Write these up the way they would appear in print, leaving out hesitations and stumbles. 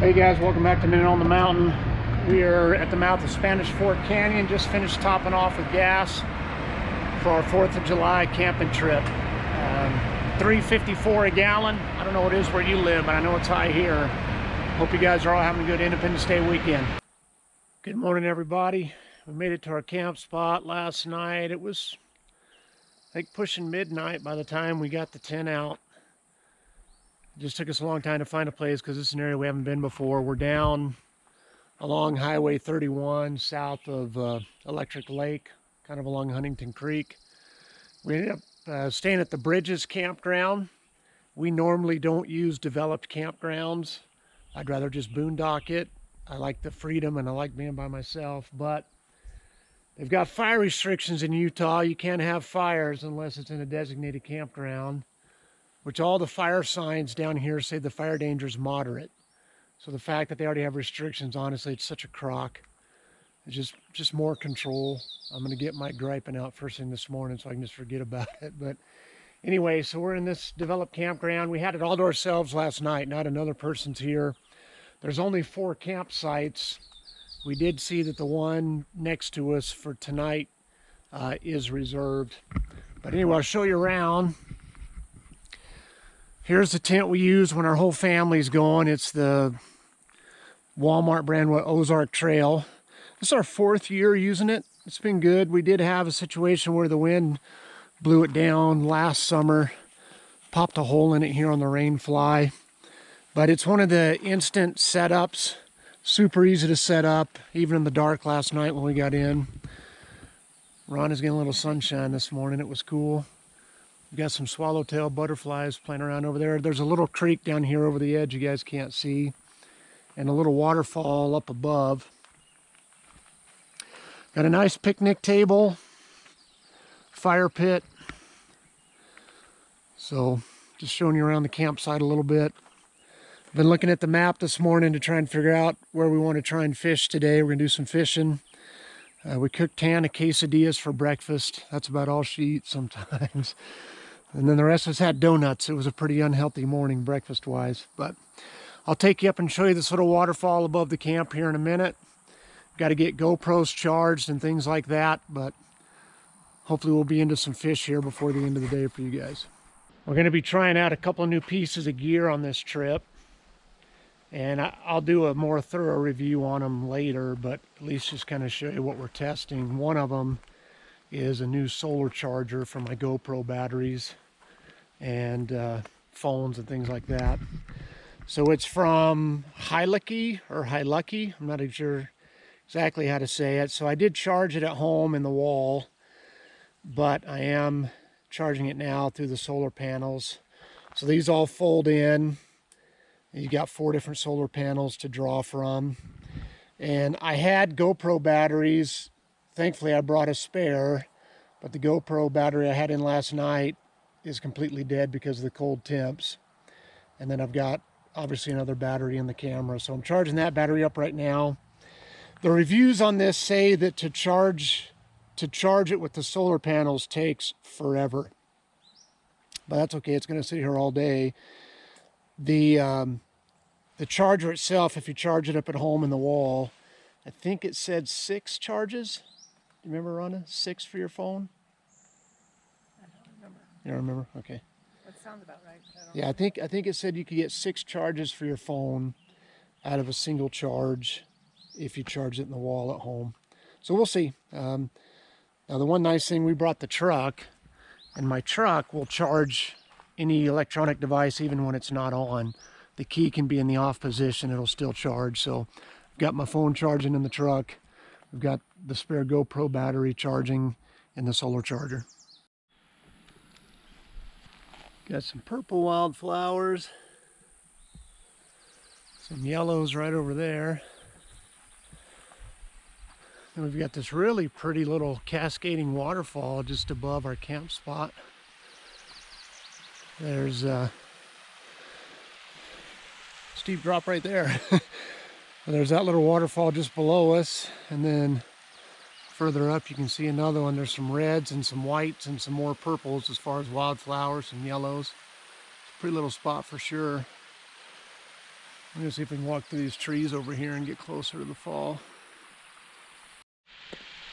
Hey guys, welcome back to Minute on the Mountain. We are at the mouth of Spanish Fork Canyon, just finished topping off with gas for our 4th of July camping trip. $3.54 a gallon. I don't know what it is where you live, but I know it's high here. Hope you guys are all having a good Independence Day weekend. Good morning, everybody. We made it to our camp spot last night. It was, I think, pushing midnight by the time we got the tent out. It just took us a long time to find a place because this is an area we haven't been before. We're down along Highway 31 south of Electric Lake, kind of along Huntington Creek. We ended up staying at the Bridges campground. We normally don't use developed campgrounds. I'd rather just boondock it. I like the freedom and I like being by myself, but they've got fire restrictions in Utah. You can't have fires unless it's in a designated campground, which all the fire signs down here say the fire danger is moderate. So the fact that they already have restrictions, honestly, it's such a crock. It's just more control. I'm going to get my griping out first thing this morning so I can just forget about it. But anyway, so we're in this developed campground. We had it all to ourselves last night, not another person's here. There's only 4 campsites. We did see that the one next to us for tonight is reserved. But anyway, I'll show you around. Here's the tent we use when our whole family's going. It's the Walmart brand Ozark Trail. This is our 4th year using it. It's been good. We did have a situation where the wind blew it down last summer. Popped a hole in it here on the Rainfly. But it's one of the instant setups. Super easy to set up, even in the dark last night when we got in. Ron is getting a little sunshine this morning. It was cool. We've got some swallowtail butterflies playing around over there. There's a little creek down here over the edge you guys can't see, and a little waterfall up above. Got a nice picnic table, fire pit. So just showing you around the campsite a little bit. Been looking at the map this morning to try and figure out where we want to try and fish today. We're gonna do some fishing. We cooked Tana quesadillas for breakfast. That's about all she eats sometimes. And then the rest of us had donuts. It was a pretty unhealthy morning breakfast-wise. But I'll take you up and show you this little waterfall above the camp here in a minute. Got to get GoPros charged and things like that. But hopefully we'll be into some fish here before the end of the day for you guys. We're going to be trying out a couple of new pieces of gear on this trip. And I'll do a more thorough review on them later, but at least just kind of show you what we're testing. One of them is a new solar charger for my GoPro batteries and phones and things like that. So it's from Heilucky or Heilucky. I'm not sure exactly how to say it. So I did charge it at home in the wall, but I am charging it now through the solar panels. So these all fold in. You got 4 different solar panels to draw from. And I had GoPro batteries. Thankfully, I brought a spare, but the GoPro battery I had in last night is completely dead because of the cold temps. And then I've got, obviously, another battery in the camera. So I'm charging that battery up right now. The reviews on this say that to charge it with the solar panels takes forever. But that's okay. It's going to sit here all day. The charger itself, if you charge it up at home in the wall, I think it said 6 charges. You remember, Rhonda? 6 for your phone? I don't remember. You don't remember? Okay. That sounds about right. Yeah, I think it said you could get 6 charges for your phone out of a single charge if you charge it in the wall at home. So we'll see. Now the one nice thing, we brought the truck, and my truck will charge any electronic device even when it's not on. The key can be in the off position, it'll still charge. So I've got my phone charging in the truck. We've got the spare GoPro battery charging in the solar charger. Got some purple wildflowers. Some yellows right over there. And we've got this really pretty little cascading waterfall just above our camp spot. There's a steep drop right there. There's that little waterfall just below us, and then further up you can see another one. There's some reds and some whites and some more purples as far as wildflowers, some yellows. It's a pretty little spot for sure. I'm gonna see if we can walk through these trees over here and get closer to the fall.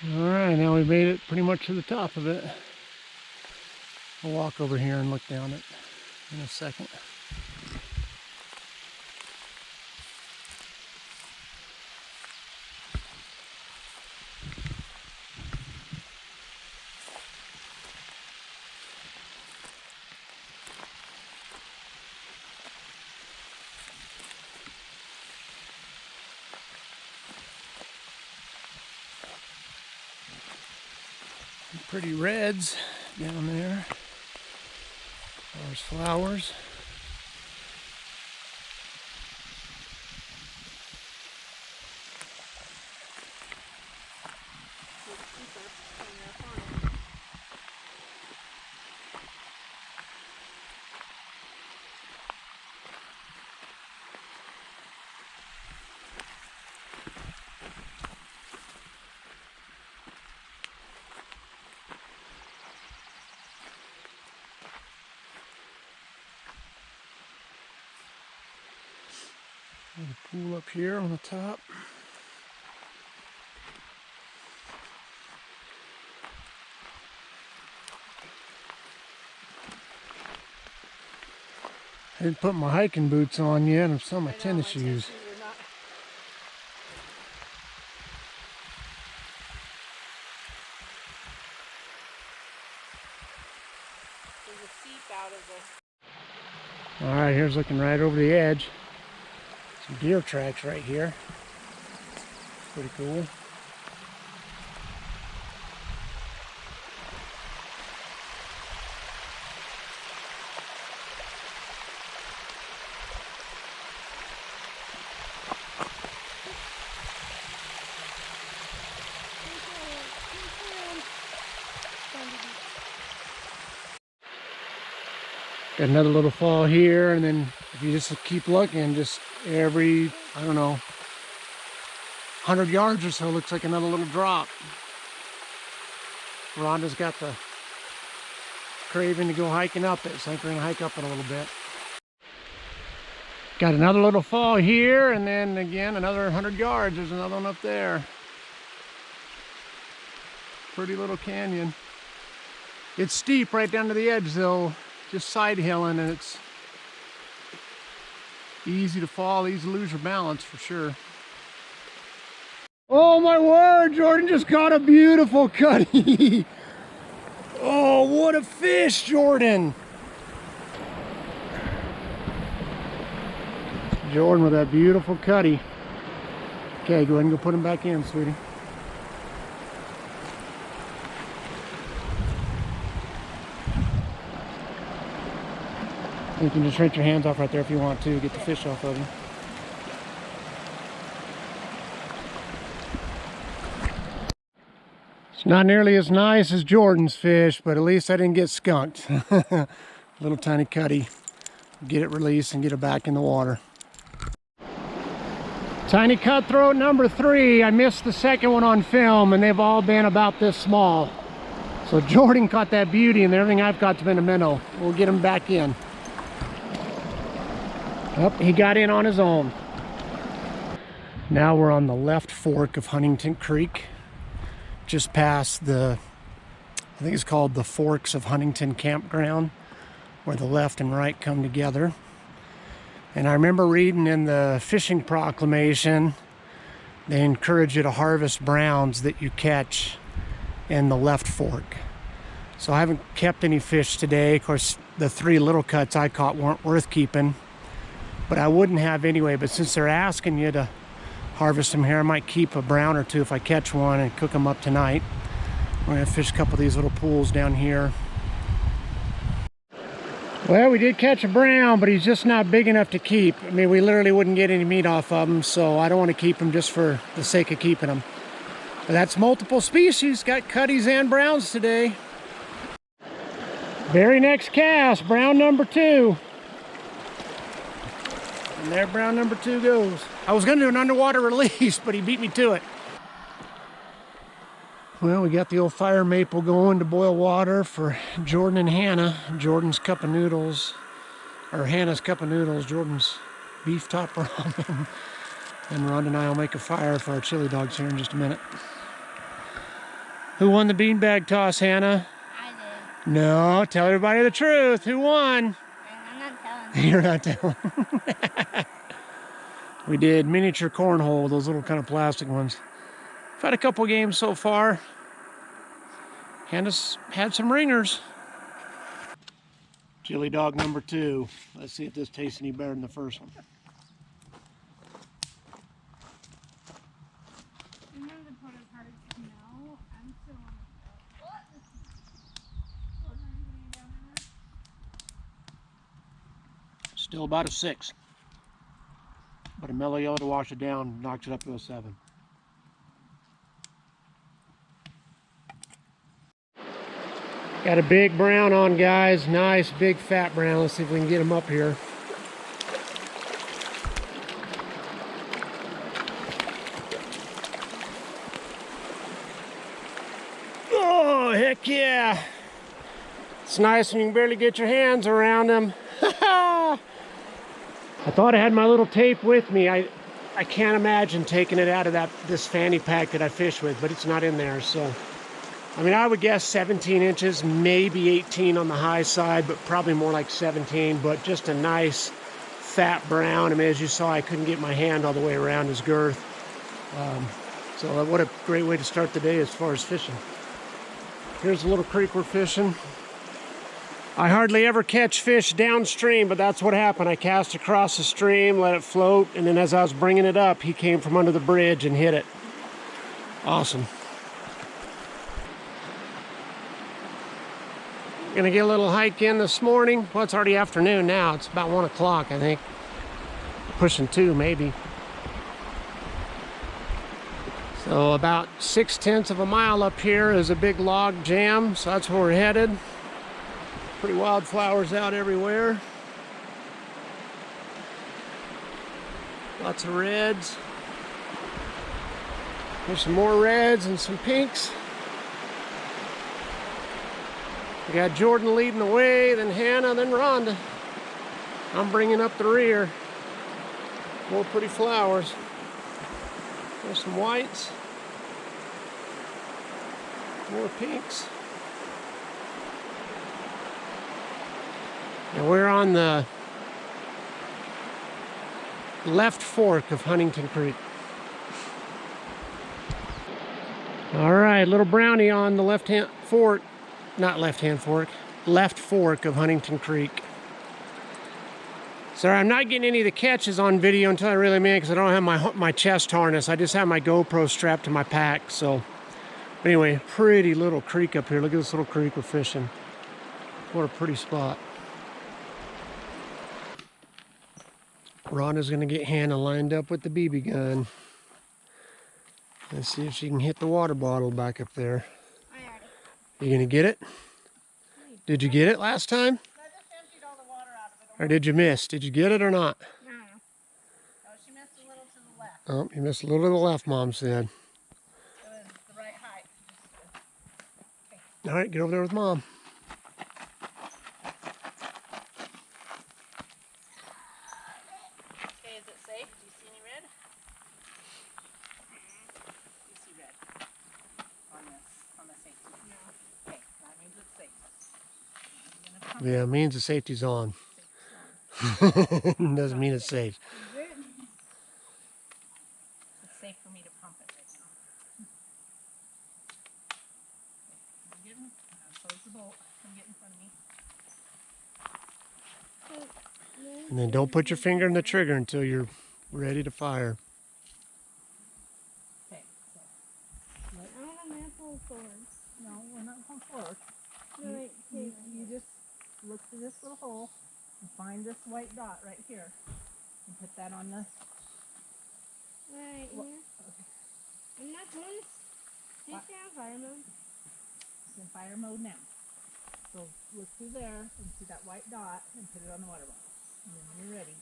All right, now we've made it pretty much to the top of it. We'll walk over here and look down it in a second. Pretty reds down there. There's flowers. There's a pool up here on the top. I didn't put my hiking boots on yet. I'm still in my tennis shoes. All right, here's looking right over the edge. Some deer tracks right here. Pretty cool. Got another little fall here, and then if you just keep looking, just every, I don't know, 100 yards or so looks like another little drop. Rhonda's got the craving to go hiking up it, so I think we're gonna hike up it a little bit. Got another little fall here, and then again another 100 yards. There's another one up there. Pretty little canyon. It's steep right down to the edge though, just side hilling, and it's easy to fall, easy to lose your balance for sure. Oh my word, Jordan just caught a beautiful cutty. Oh, what a fish, Jordan. Jordan with that beautiful cutty. Okay, go ahead and go put him back in, sweetie. You can just rinse your hands off right there if you want to, get the fish off of you. It's not nearly as nice as Jordan's fish, but at least I didn't get skunked. Little tiny cutty. Get it released and get it back in the water. Tiny cutthroat number 3. I missed the second one on film, and they've all been about this small. So Jordan caught that beauty, and everything I've caught has been a minnow. We'll get him back in. Oh, he got in on his own. Now we're on the left fork of Huntington Creek, just past the, I think it's called the Forks of Huntington Campground, where the left and right come together. And I remember reading in the fishing proclamation, they encourage you to harvest browns that you catch in the left fork. So I haven't kept any fish today. Of course, the 3 little cuts I caught weren't worth keeping, but I wouldn't have anyway. But since they're asking you to harvest them here, I might keep a brown or 2 if I catch one and cook them up tonight. We're gonna fish a couple of these little pools down here. Well, we did catch a brown, but he's just not big enough to keep. I mean, we literally wouldn't get any meat off of him, so I don't want to keep him just for the sake of keeping them. But that's multiple species. Got cutties and browns today. Very next cast, brown number 2. And there brown number 2 goes. I was gonna do an underwater release, but he beat me to it. Well, we got the old fire maple going to boil water for Jordan and Hannah. Jordan's cup of noodles, or Hannah's cup of noodles. Jordan's beef top ramen. And Rhonda and I will make a fire for our chili dogs here in just a minute. Who won the beanbag toss, Hannah? I did. No, tell everybody the truth. Who won? I'm not telling. You're not telling. We did miniature cornhole, those little kind of plastic ones. I've had a couple games so far. Hannah's had some ringers. Chili dog number 2. Let's see if this tastes any better than the first one. Still about a 6. But a mellow yellow to wash it down knocks it up to a 7. Got a big brown on, guys. Nice big fat brown. Let's see if we can get him up here. Oh, heck yeah. It's nice when you can barely get your hands around them. I thought I had my little tape with me. I can't imagine taking it out of this fanny pack that I fish with, but it's not in there. So, I mean, I would guess 17 inches, maybe 18 on the high side, but probably more like 17. But just a nice fat brown. I mean, as you saw, I couldn't get my hand all the way around his girth. So what a great way to start the day as far as fishing. Here's a little creek we're fishing. I hardly ever catch fish downstream, but that's what happened. I cast across the stream, let it float, and then as I was bringing it up, he came from under the bridge and hit it. Awesome. Gonna get a little hike in this morning. Well, it's already afternoon now. It's about 1 o'clock, I think. Pushing 2, maybe. So about 6/10 of a mile up here is a big log jam, so that's where we're headed. Pretty wildflowers out everywhere. Lots of reds. There's some more reds and some pinks. We got Jordan leading the way, then Hannah, then Rhonda. I'm bringing up the rear. More pretty flowers. There's some whites. More pinks. And we're on the left fork of Huntington Creek. All right, little brownie on the left-hand fork, not left-hand fork, left fork of Huntington Creek. Sorry, I'm not getting any of the catches on video until I really mean it because I don't have my chest harness. I just have my GoPro strapped to my pack. So, anyway, pretty little creek up here. Look at this little creek we're fishing. What a pretty spot. Rhonda's gonna get Hannah lined up with the BB gun. Let's see if she can hit the water bottle back up there. I already. You gonna get it? Did you get it last time? I just emptied all the water out of it. Or did you miss? Did you get it or not? No. Oh, she missed a little to the left. Oh, you missed a little to the left, Mom said. It was the right height. All right, get over there with Mom. Okay, is it safe? Do you see any red? Do you see red? On the safety? No. Okay, that means it's safe. I'm gonna pump Yeah, it means the safety's on. Doesn't mean it's safe. It's safe for me to pump it right now. Okay, I'm getting, close the bolt. Come get in front of me. And then don't put your finger in the trigger until you're ready to fire. Okay, so. I want a maple forward. No, we're not going forward. No, wait, You just look through this little hole and find this white dot right here. And put that on the... right What? here. I'm not doing this. Take down fire mode. It's in fire mode now. So look through there and see that white dot and put it on the water bottle. And then when you're ready,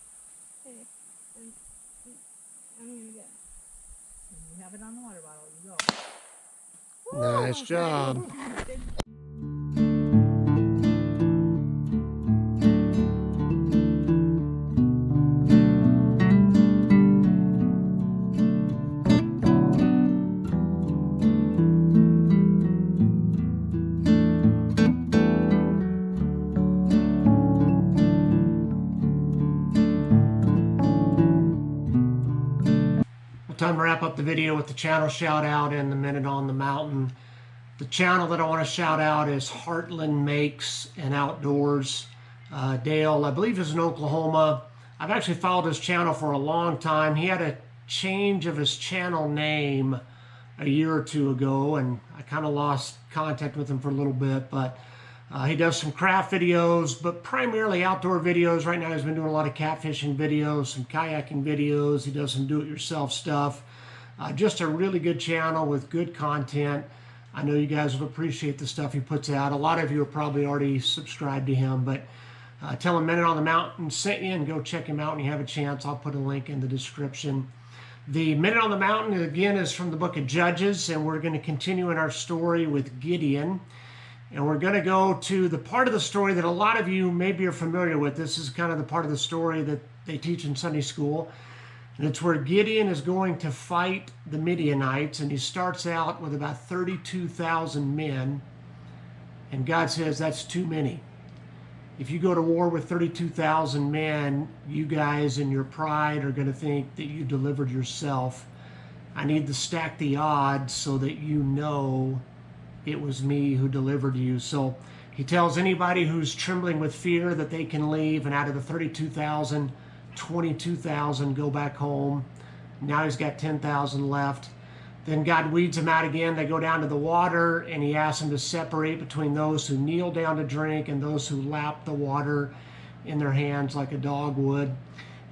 Okay. I'm gonna go. when you have it on the water bottle, you go. Nice job. time to wrap up the video with the channel shout out and the Minute on the Mountain. The channel that I want to shout out is Heartland Makes and Outdoors. Dale, I believe, is in Oklahoma. I've actually followed his channel for a long time. He had a change of his channel name a year or two ago, and I kind of lost contact with him for a little bit, but he does some craft videos, but primarily outdoor videos. Right now he's been doing a lot of catfishing videos, some kayaking videos. He does some do-it-yourself stuff. Just a really good channel with good content. I know you guys will appreciate the stuff he puts out. A lot of you are probably already subscribed to him, but tell him Minute on the Mountain sent you, and go check him out when you have a chance. I'll put a link in the description. The Minute on the Mountain, again, is from the book of Judges, and we're going to continue in our story with Gideon. And we're going to go to the part of the story that a lot of you maybe are familiar with. This is kind of the part of the story that they teach in Sunday school. And it's where Gideon is going to fight the Midianites, and he starts out with about 32,000 men. And God says, that's too many. If you go to war with 32,000 men, you guys in your pride are going to think that you delivered yourself. I need to stack the odds so that you know it was me who delivered you. So he tells anybody who's trembling with fear that they can leave, and out of the 32,000, 22,000 go back home. Now he's got 10,000 left. Then God weeds them out again. They go down to the water, and he asks them to separate between those who kneel down to drink and those who lap the water in their hands like a dog would.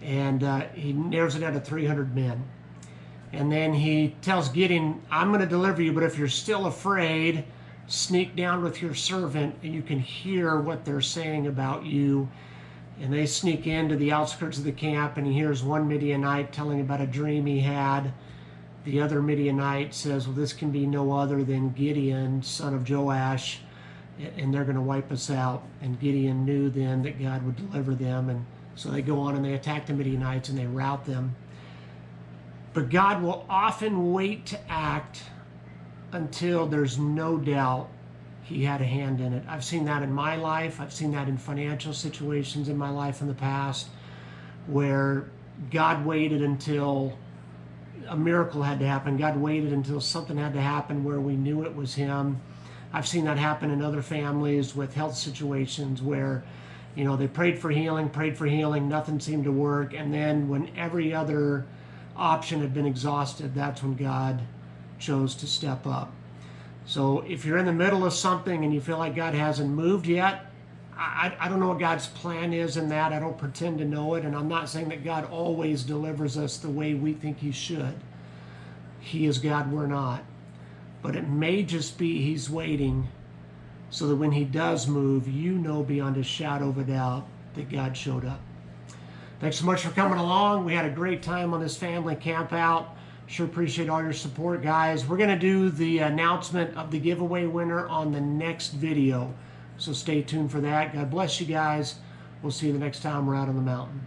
And he narrows it down to 300 men. And then he tells Gideon, I'm going to deliver you, but if you're still afraid, sneak down with your servant, and you can hear what they're saying about you. And they sneak into the outskirts of the camp, and he hears one Midianite telling about a dream he had. The other Midianite says, well, this can be no other than Gideon, son of Joash, and they're going to wipe us out. And Gideon knew then that God would deliver them. And so they go on and they attack the Midianites and they rout them. But God will often wait to act until there's no doubt he had a hand in it. I've seen that in my life. I've seen that in financial situations in my life in the past, where God waited until a miracle had to happen. God waited until something had to happen where we knew it was him. I've seen that happen in other families with health situations where, you know, they prayed for healing, nothing seemed to work. And then when every other option had been exhausted, that's when God chose to step up. So if you're in the middle of something and you feel like God hasn't moved yet, I don't know what God's plan is in that. I don't pretend to know it, and I'm not saying that God always delivers us the way we think he should. He is God, we're not. But it may just be he's waiting so that when he does move, you know beyond a shadow of a doubt that God showed up. Thanks so much for coming along. We had a great time on this family camp out. Sure appreciate all your support, guys. We're going to do the announcement of the giveaway winner on the next video. So stay tuned for that. God bless you guys. We'll see you the next time we're out on the mountain.